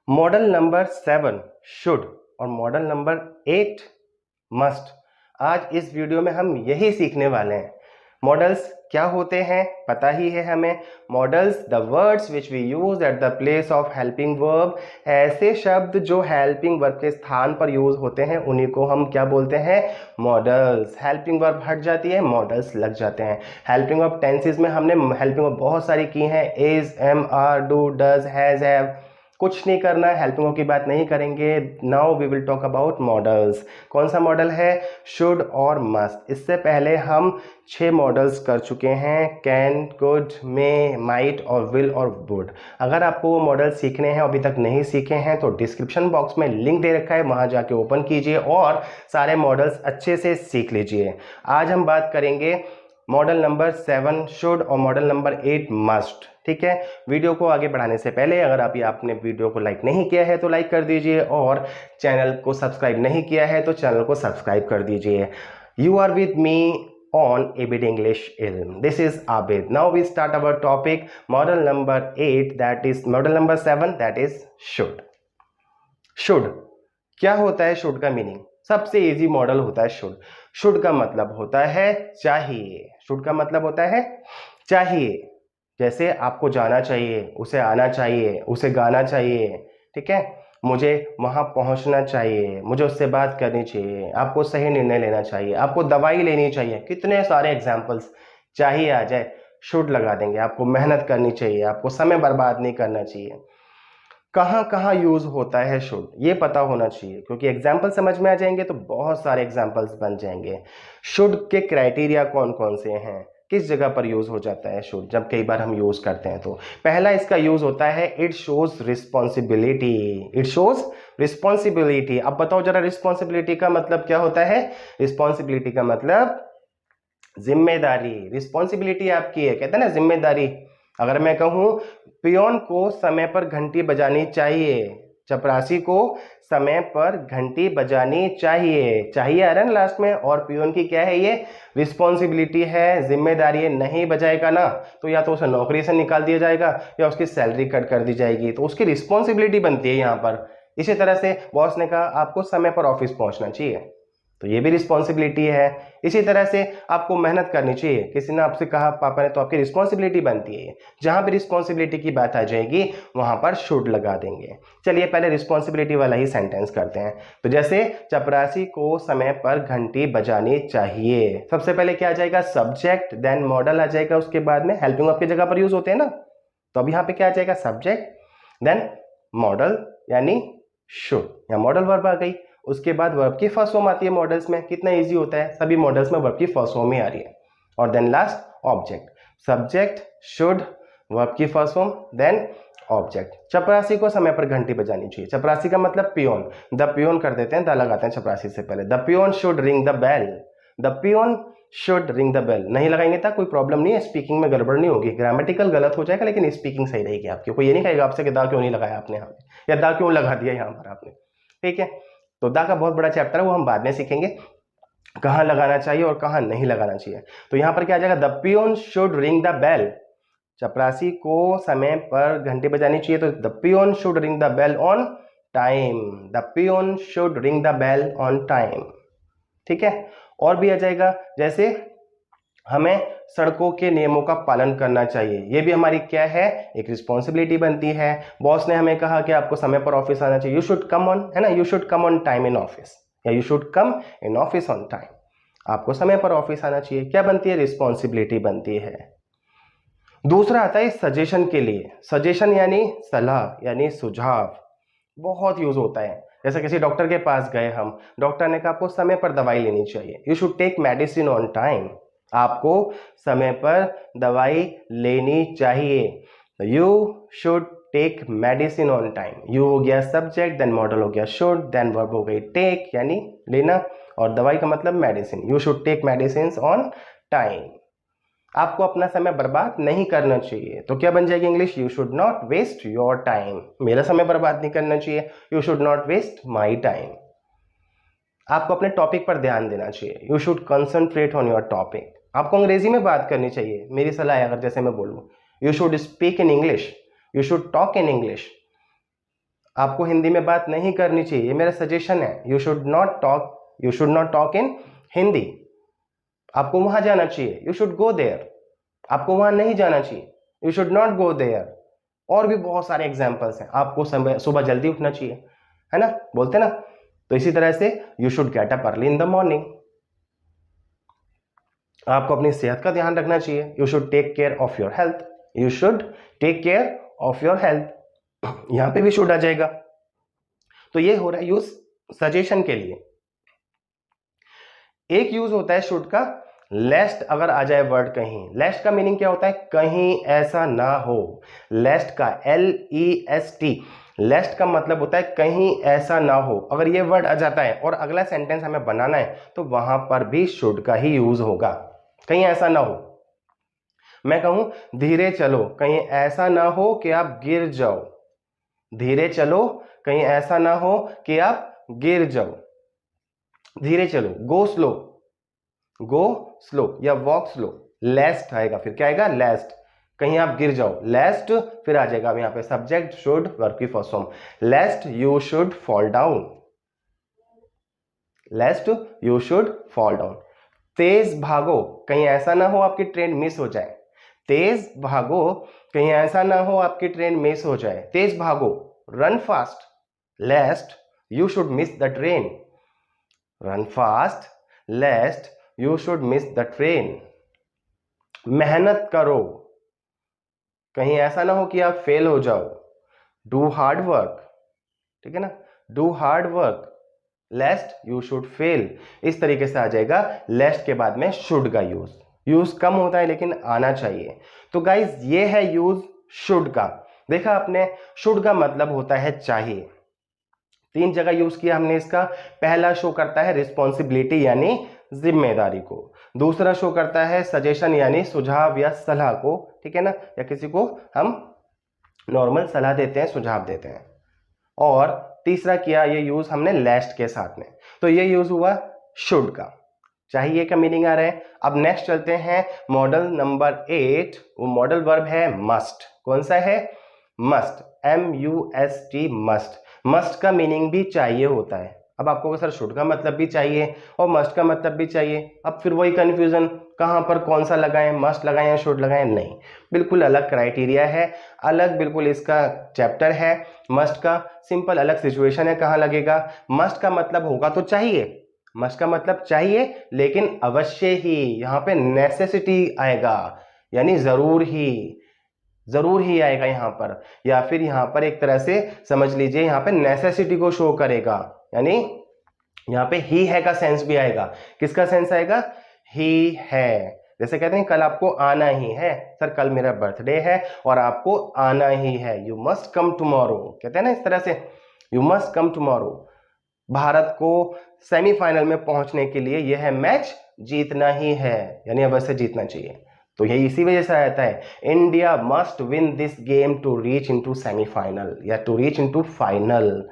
Model number 7 should और model number 8 must. आज इस वीडियो में हम यही सीखने वाले हैं। मॉडल्स क्या होते हैं पता ही है हमें। Modals the words which we use at the place of helping verb. ऐसे शब्द जो हेल्पिंग वर्ब के स्थान पर यूज होते हैं उन्हीं को हम क्या बोलते हैं, मॉडल्स। हेल्पिंग वर्ब हट जाती है, मॉडल्स लग जाते हैं। हेल्पिंग वर्ब टेंसेस में हमने हेल्पिंग वर्ब बहुत सारी की हैं, is, am, are, do, does, has, have. कुछ नहीं करना है, हेल्पिंग वर्ब की बात नहीं करेंगे। Now we will talk about modals. कौन सा मॉडल है, शुड और मस्ट। इससे पहले हम 6 मॉडल्स कर चुके हैं, कैन, कुड, मे, माइट और विल और वुड। अगर आपको वो मॉडल सीखने हैं, अभी तक नहीं सीखे हैं, तो डिस्क्रिप्शन बॉक्स में लिंक दे रखा है, वहां जाके ओपन कीजिए और सारे मॉडल्स अच्छे से सीख लीजिए। आज हम बात करेंगे मॉडल नंबर 7 शुड और मॉडल नंबर 8 मस्ट। ठीक है, वीडियो को आगे बढ़ाने से पहले अगर आपने वीडियो को लाइक नहीं किया है तो लाइक कर दीजिए और चैनल को सब्सक्राइब नहीं किया है तो चैनल को सब्सक्राइब कर दीजिए। You are with me on ABD English Ilm. This is Abid. Now we start our topic, model number 8, that is model number 7, that is should. Should क्या होता है, शुड का मीनिंग सबसे इजी मॉडल होता है should. Should का मतलब होता है चाहिए। शुड का मतलब होता है चाहिए। जैसे आपको जाना चाहिए, उसे आना चाहिए, उसे गाना चाहिए। ठीक है, मुझे वहां पहुंचना चाहिए, मुझे उससे बात करनी चाहिए, आपको सही निर्णय लेना चाहिए, आपको दवाई लेनी चाहिए। कितने सारे एग्जाम्पल्स चाहिए आ जाए, शुड लगा देंगे। आपको मेहनत करनी चाहिए, आपको समय बर्बाद नहीं करना चाहिए। कहाँ कहाँ यूज होता है शुड, ये पता होना चाहिए, क्योंकि एग्जाम्पल समझ में आ जाएंगे तो बहुत सारे एग्जाम्पल्स बन जाएंगे। शुड के क्राइटेरिया कौन कौन से हैं, किस जगह पर यूज हो जाता है शुड, जब कई बार हम यूज करते हैं तो पहला इसका यूज होता है, it shows responsibility. It shows responsibility. अब बताओ जरा, रिस्पॉन्सिबिलिटी का मतलब क्या होता है। रिस्पॉन्सिबिलिटी का मतलब जिम्मेदारी। रिस्पॉन्सिबिलिटी आपकी है, कहते हैं ना जिम्मेदारी। अगर मैं कहूं पियोन को समय पर घंटी बजानी चाहिए, चपरासी को समय पर घंटी बजानी चाहिए, चाहिए आ रहा है ना लास्ट में, और पियोन की क्या है, ये रिस्पॉन्सिबिलिटी है, जिम्मेदारी है। नहीं बजाएगा ना तो या तो उसे नौकरी से निकाल दिया जाएगा या उसकी सैलरी कट कर दी जाएगी, तो उसकी रिस्पॉन्सिबिलिटी बनती है यहाँ पर। इसी तरह से बॉस ने कहा आपको समय पर ऑफिस पहुंचना चाहिए, तो ये भी रिस्पॉन्सिबिलिटी है। इसी तरह से आपको मेहनत करनी चाहिए, किसी ने आपसे कहा पापा ने, तो आपकी रिस्पॉन्सिबिलिटी बनती है। जहां भी रिस्पॉन्सिबिलिटी की बात आ जाएगी वहां पर शुड लगा देंगे। चलिए पहले रिस्पॉन्सिबिलिटी वाला ही सेंटेंस करते हैं। तो जैसे चपरासी को समय पर घंटी बजानी चाहिए, सबसे पहले क्या आ जाएगा, सब्जेक्ट, देन मॉडल आ जाएगा, उसके बाद में हेल्पिंग वर्ब की जगह पर यूज होते हैं ना, तो अब यहाँ पे क्या आ जाएगा, सब्जेक्ट देन मॉडल यानी शुड, या मॉडल वर्ब आ गई। उसके बाद वर्ब की फर्स्ट फॉर्म आती है मॉडल्स में। कितना इजी होता है, सभी मॉडल्स में वर्ब की फर्स्ट फॉर्म ही आ रही है। और then last object, subject, should, verb की फर्स्ट फॉर्म, देन ऑब्जेक्ट। चपरासी को समय पर घंटी बजानी चाहिए, चपरासी का मतलब पियोन, द पियोन कर देते हैं, द लगाते हैं चपरासी से पहले। The peon should ring the bell, the peon should ring the bell. नहीं लगाएंगे तो कोई प्रॉब्लम नहीं है, स्पीकिंग में गड़बड़ नहीं होगी, ग्रामेटिकल गलत हो जाएगा लेकिन स्पीकिंग सही रहेगी आपकी। कोई ये नहीं कहेगा आपसे कि दा क्यों नहीं लगाया आपने यहाँ पे, या दा क्यों लगा दिया यहाँ पर आपने। ठीक है, तो दा का बहुत बड़ा चैप्टर है, वो हम बाद में सीखेंगे कहाँ लगाना चाहिए और कहाँ नहीं लगाना चाहिए। तो यहाँ पर क्या आ जाएगा, the peon should ring the bell, चपरासी को समय पर घंटी बजानी चाहिए, तो the peon should ring the bell on time, the peon should ring the bell on time. ठीक है, और भी आ जाएगा, जैसे हमें सड़कों के नियमों का पालन करना चाहिए, ये भी हमारी क्या है, एक रिस्पॉन्सिबिलिटी बनती है। बॉस ने हमें कहा कि आपको समय पर ऑफिस आना चाहिए, यू शुड कम ऑन, है ना, you should come on time in office, या you should come in office on time. आपको समय पर ऑफिस आना चाहिए, क्या बनती है, रिस्पॉन्सिबिलिटी बनती है। दूसरा आता है सजेशन के लिए। सजेशन यानी सलाह यानी सुझाव, बहुत यूज होता है। जैसे किसी डॉक्टर के पास गए हम, डॉक्टर ने कहा आपको समय पर दवाई लेनी चाहिए, you should take medicine on time, आपको समय पर दवाई लेनी चाहिए, you should take medicine on time. You हो गया सब्जेक्ट, देन मॉडल हो गया शुड, देन वर्ब हो गई टेक यानी लेना, और दवाई का मतलब medicine, you should take medicine on time. आपको अपना समय बर्बाद नहीं करना चाहिए, तो क्या बन जाएगी English, you should not waste your time, मेरा समय बर्बाद नहीं करना चाहिए, you should not waste my time. आपको अपने टॉपिक पर ध्यान देना चाहिए, you should concentrate on your topic. आपको अंग्रेजी में बात करनी चाहिए, मेरी सलाह है, अगर जैसे मैं बोलूँ you should speak in English, you should talk in English. आपको हिंदी में बात नहीं करनी चाहिए, ये मेरा सजेशन है। You should not talk in Hindi. आपको वहां जाना चाहिए, यू शुड गो देयर। आपको वहां नहीं जाना चाहिए, you should not go there. और भी बहुत सारे एग्जाम्पल्स हैं। आपको सुबह जल्दी उठना चाहिए, है ना, बोलते ना। तो इसी तरह से you should get up early in the morning. आपको अपनी सेहत का ध्यान रखना चाहिए, you should take care of your health. You should take care of your health, यहां पे भी शुड आ जाएगा। तो ये हो रहा है यूज सजेशन के लिए। एक यूज होता है शुड का, लेस्ट अगर आ जाए वर्ड कहीं। लेस्ट का मीनिंग क्या होता है? कहीं ऐसा ना हो। लेस्ट का LEST, लेस्ट का मतलब होता है कहीं ऐसा ना हो। अगर ये वर्ड आ जाता है और अगला सेंटेंस हमें बनाना है तो वहां पर भी शुड का ही यूज होगा, कहीं ऐसा ना हो। मैं कहूं धीरे चलो, कहीं ऐसा ना हो कि आप गिर जाओ। धीरे चलो, कहीं ऐसा ना हो कि आप गिर जाओ। धीरे चलो, गो स्लो या वॉक स्लो। लेस्ट आएगा, फिर क्या आएगा? लेस्ट, कहीं आप गिर जाओ। लेस्ट फिर आ जाएगा अब यहां पे सब्जेक्ट शुड, वर्ब की first form. Lest you should fall down. Lest you should fall down. तेज भागो, कहीं ऐसा ना हो आपकी ट्रेन मिस हो जाए। तेज भागो, कहीं ऐसा ना हो आपकी ट्रेन मिस हो जाए। तेज भागो, run fast, लेस्ट you should miss the train. Run fast लेस्ट you should miss the train. मेहनत करो, कहीं ऐसा ना हो कि आप फेल हो जाओ। डू हार्ड वर्क, ठीक है ना, do hard work लेस्ट you should fail. इस तरीके से आ जाएगा लेस्ट के बाद में शुड का यूज। यूज कम होता है लेकिन आना चाहिए। तो गाइज ये है यूज शुड का। देखा आपने, शुड का मतलब होता है चाहिए। 3 जगह यूज किया हमने इसका। पहला शो करता है रिस्पॉन्सिबिलिटी यानी जिम्मेदारी को। दूसरा शो करता है सजेशन यानी सुझाव या सलाह को, ठीक है ना, या किसी को हम नॉर्मल सलाह देते हैं, सुझाव देते हैं। और तीसरा किया ये यूज हमने लेस्ट के साथ में। तो ये यूज हुआ शुड का, चाहिए का मीनिंग आ रहा है। अब नेक्स्ट चलते हैं मॉडल नंबर 8। वो मॉडल वर्ब है मस्ट। कौन सा है? Must, MUST, must. मस्ट का मीनिंग भी चाहिए होता है। अब आपको सर शुड का मतलब भी चाहिए और मस्ट का मतलब भी चाहिए, अब फिर वही कंफ्यूजन, कहां पर कौन सा लगाएं, मस्ट लगाएं या शुड लगाएं? नहीं, बिल्कुल अलग क्राइटेरिया है, अलग बिल्कुल इसका चैप्टर है। मस्ट का सिंपल अलग सिचुएशन है, कहां लगेगा। मस्ट का मतलब होगा तो चाहिए, मस्ट का मतलब चाहिए, लेकिन अवश्य ही, यहां पे नेसेसिटी आएगा, यानी जरूर ही आएगा यहां पर। या फिर यहां पर एक तरह से समझ लीजिए यहां पे नेसेसिटी को शो करेगा, यानी यहां पे ही है का सेंस भी आएगा। किसका सेंस आएगा? ही है। जैसे कहते हैं कल आपको आना ही है, सर कल मेरा बर्थडे है और आपको आना ही है, यू मस्ट कम टुमारो, कहते हैं ना इस तरह से, you must come tomorrow. Bharat को सेमीफाइनल में पहुंचने के लिए यह मैच जीतना ही है, यानी अवश्य जीतना चाहिए। तो यही इसी वजह से आता है India must win this game to reach into semifinal या टू रीच इनटू फाइनल।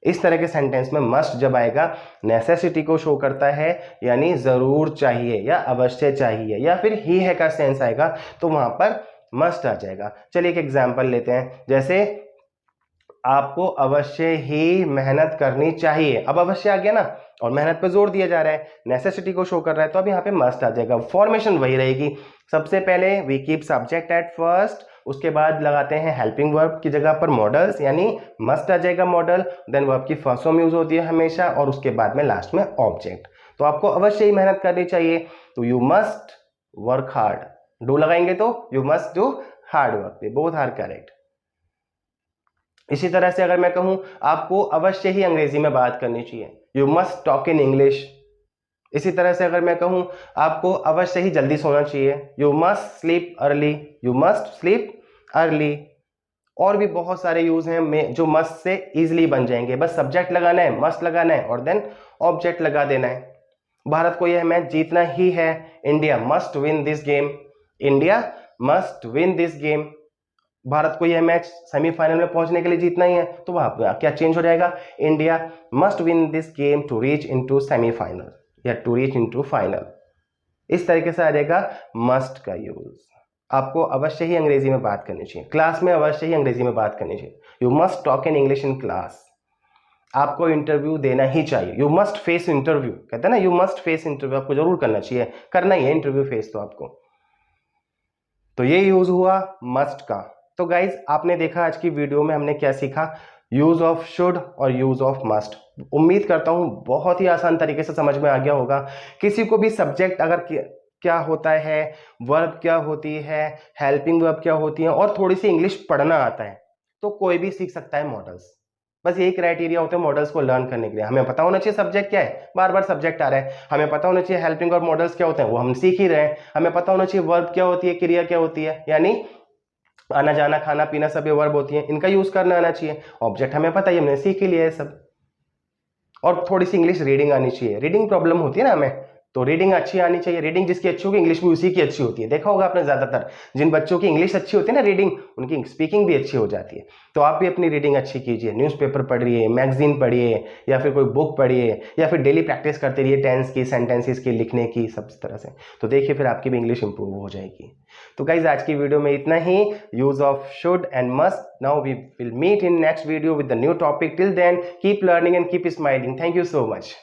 इस तरह के सेंटेंस में मस्ट जब आएगा नेसेसिटी को शो करता है, यानी जरूर चाहिए या अवश्य चाहिए, या फिर ही है का सेंस आएगा तो वहां पर मस्ट आ जाएगा। चलिए एक एग्जांपल लेते हैं, जैसे आपको अवश्य ही मेहनत करनी चाहिए। अब अवश्य आ गया ना, और मेहनत पे जोर दिया जा रहा है, नेसेसिटी को शो कर रहा है, तो अब यहाँ पे मस्ट आ जाएगा। फॉर्मेशन वही रहेगी, सबसे पहले we keep subject at first, उसके बाद लगाते हैं हेल्पिंग वर्ब की जगह पर मॉडल्स, यानी मस्ट आ जाएगा मॉडल, देन वर्ब की फर्स्ट फॉर्म यूज होती है हमेशा, और उसके बाद में लास्ट में ऑब्जेक्ट। तो आपको अवश्य ही मेहनत करनी चाहिए, तो यू मस्ट वर्क हार्ड। डू लगाएंगे तो you must do hard work, both are correct. इसी तरह से अगर मैं कहूं आपको अवश्य ही अंग्रेजी में बात करनी चाहिए, you must talk in English. इसी तरह से अगर मैं कहूं आपको अवश्य ही जल्दी सोना चाहिए, you must sleep early, you must sleep early. और भी बहुत सारे यूज हैं जो मस्ट से इजीली बन जाएंगे, बस सब्जेक्ट लगाना है, मस्ट लगाना है और देन ऑब्जेक्ट लगा देना है। भारत को यह मैच जीतना ही है, India must win this game, India must win this game. Bharat को यह मैच सेमीफाइनल में पहुंचने के लिए जीतना ही है, तो वहां क्या चेंज हो जाएगा, India must win this game to reach into semifinal या टू रीच इनटू फाइनल। इस तरीके से आ जाएगा मस्ट का यूज। आपको अवश्य ही अंग्रेजी में बात करनी चाहिए, क्लास में अवश्य ही अंग्रेजी में बात करनी चाहिए। You must talk in English in class. आपको इंटरव्यू देना ही चाहिए, यू मस्ट फेस इंटरव्यू, कहते हैं ना, यू मस्ट फेस इंटरव्यू, आपको जरूर करना चाहिए, करना ही है इंटरव्यू फेस तो आपको। तो ये यूज हुआ मस्ट का। तो गाइज आपने देखा आज की वीडियो में हमने क्या सीखा, यूज ऑफ शुड और यूज ऑफ मस्ट। उम्मीद करता हूं बहुत ही आसान तरीके से समझ में आ गया होगा। किसी को भी सब्जेक्ट अगर क्या होता है, वर्ब क्या होती है, हेल्पिंग वर्ब क्या होती है, और थोड़ी सी इंग्लिश पढ़ना आता है, तो कोई भी सीख सकता है मॉडल्स। बस यही क्राइटेरिया होते हैं मॉडल्स को लर्न करने के लिए। हमें पता होना चाहिए सब्जेक्ट क्या है, बार बार सब्जेक्ट आ रहा है, हमें पता होना चाहिए हेल्पिंग और मॉडल्स क्या होते हैं, वो हम सीख ही रहे हैं। हमें पता होना चाहिए वर्ब क्या होती है, क्रिया क्या होती है, यानी आना जाना खाना पीना सब ये वर्ब होती है, इनका यूज करना आना चाहिए। ऑब्जेक्ट हमें पता ही, हमने सीख ही लिया है सब। और थोड़ी सी इंग्लिश रीडिंग आनी चाहिए, रीडिंग प्रॉब्लम होती है ना हमें, तो रीडिंग अच्छी आनी चाहिए। रीडिंग जिसकी अच्छी होगी इंग्लिश भी उसी की अच्छी होती है। देखा होगा आपने ज्यादातर जिन बच्चों की इंग्लिश अच्छी होती है ना, रीडिंग, उनकी स्पीकिंग भी अच्छी हो जाती है। तो आप भी अपनी रीडिंग अच्छी कीजिए, न्यूज़पेपर पढ़िए, मैगजीन पढ़िए, या फिर कोई बुक पढ़िए, या फिर डेली प्रैक्टिस करते रहिए टेंस की, सेंटेंसेस की, लिखने की, सब तरह से। तो देखिए फिर आपकी भी इंग्लिश इंप्रूव हो जाएगी। तो गाइज आज की वीडियो में इतना ही, use of should and must. Now we will meet in next video with the new topic. Till then keep learning and keep smiling. Thank you so much.